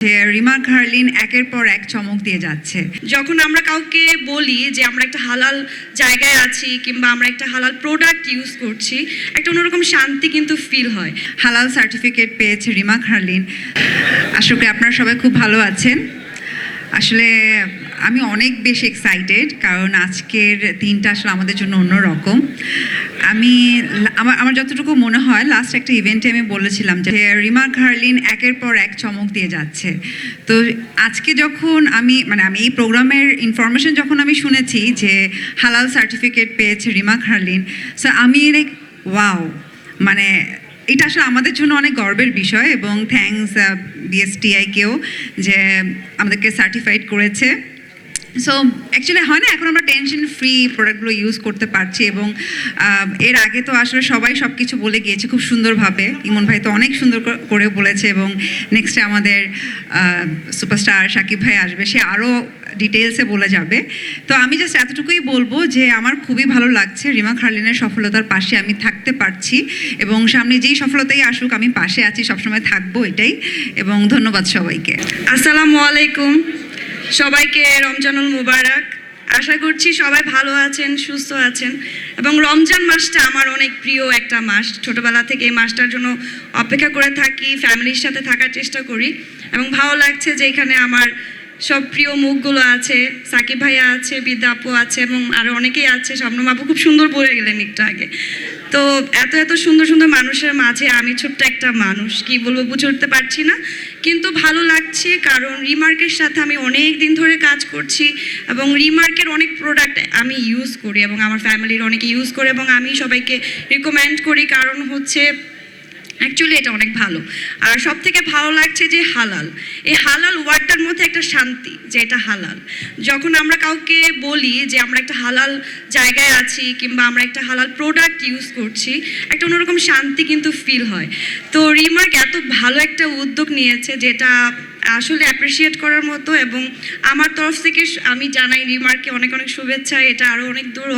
যে রিমা ঘারলিন একের পর এক চমক দিয়ে যাচ্ছে। যখন আমরা কাউকে বলি যে আমরা একটা হালাল জায়গায় আছি কিংবা আমরা একটা হালাল প্রোডাক্ট ইউজ করছি, একটা অন্যরকম শান্তি কিন্তু ফিল হয়। হালাল সার্টিফিকেট পেয়েছে রিমা ঘারলিন। আশা করি আপনারা সবাই খুব ভালো আছেন। আসলে আমি অনেক বেশি এক্সাইটেড, কারণ আজকের দিনটা আসলে আমাদের জন্য অন্যরকম। আমার যতটুকু মনে হয় লাস্ট একটা ইভেন্টে আমি বলেছিলাম যে রিমা ঘারলিন একের পর এক চমক দিয়ে যাচ্ছে। তো আজকে যখন আমি এই প্রোগ্রামের ইনফরমেশন যখন আমি শুনেছি যে হালাল সার্টিফিকেট পেয়েছে রিমা ঘারলিন, সো আমি লাইক ওয়াও, এটা আসলে আমাদের জন্য অনেক গর্বের বিষয়। এবং থ্যাঙ্কস বিএসটিআইকেও যে আমাদেরকে সার্টিফাইড করেছে। সো অ্যাকচুয়ালি হয় না, এখন আমরা টেনশন ফ্রি প্রোডাক্টগুলো ইউজ করতে পারছি। এবং এর আগে তো আসলে সবাই সব কিছু বলে গিয়েছে খুব সুন্দরভাবে। ইমন ভাই তো অনেক সুন্দর করে বলেছে, এবং নেক্সটে আমাদের সুপারস্টার শাকিব ভাই আসবে, সে আরও ডিটেলসে বলে যাবে। তো আমি জাস্ট এতটুকুই বলবো যে আমার খুবই ভালো লাগছে রিমা ঘারলিনের সফলতার পাশে আমি থাকতে পারছি, এবং সামনে যেই সফলতাই আসুক আমি পাশে আছি, সবসময় থাকবো, এটাই। এবং ধন্যবাদ সবাইকে। আসসালামু আলাইকুম, সবাইকে রমজানুল মুবারক। আশা করছি সবাই ভালো আছেন, সুস্থ আছেন। এবং রমজান মাসটা আমার অনেক প্রিয় একটা মাস। ছোটোবেলা থেকে এই মাসটার জন্য অপেক্ষা করে থাকি, ফ্যামিলির সাথে থাকার চেষ্টা করি। এবং ভালো লাগছে যে এখানে আমার সব প্রিয় মুখগুলো আছে, সাকিব ভাইয়া আছে, বিদ্যা আপু আছে, এবং আরও অনেকেই আছে। শবনম আপু খুব সুন্দর বলে গেলেন একটু আগে। তো এত সুন্দর সুন্দর মানুষের মাঝে আমি ছোট্ট একটা মানুষ, কি বলবো বুঝে উঠতে পারছি না, কিন্তু ভালো লাগছে। কারণ রিমার্কের সাথে আমি অনেক দিন ধরে কাজ করছি, এবং রিমার্কের অনেক প্রোডাক্ট আমি ইউজ করি, এবং আমার ফ্যামিলির অনেকে ইউজ করে, এবং আমি সবাইকে রিকমেন্ড করি। কারণ হচ্ছে অ্যাকচুয়ালি এটা অনেক ভালো। আর সব থেকে ভালো লাগছে যে হালাল, এই হালাল ওয়ার্ডটার মধ্যে একটা শান্তি, যে এটা হালাল। যখন আমরা কাউকে বলি যে আমরা একটা হালাল জায়গায় আছি কিংবা আমরা একটা হালাল প্রোডাক্ট ইউজ করছি, একটা অন্যরকম শান্তি কিন্তু ফিল হয়। তো রিমার্ক এত ভালো একটা উদ্যোগ নিয়েছে, যেটা আসলে অ্যাপ্রিসিয়েট করার মতো। এবং আমার তরফ থেকে আমি জানাই রিমার্ককে অনেক অনেক শুভেচ্ছা। এটা আরও অনেক দূর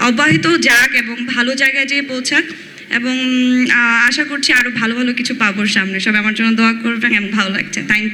অব্যাহত যাক এবং ভালো জায়গায় যেয়ে পৌঁছাক। এবং আশা করছি আরও ভালো ভালো কিছু পাবো সামনে। সবাই আমার জন্য দোয়া করবেন, এবং ভালো লাগছে। Thank you.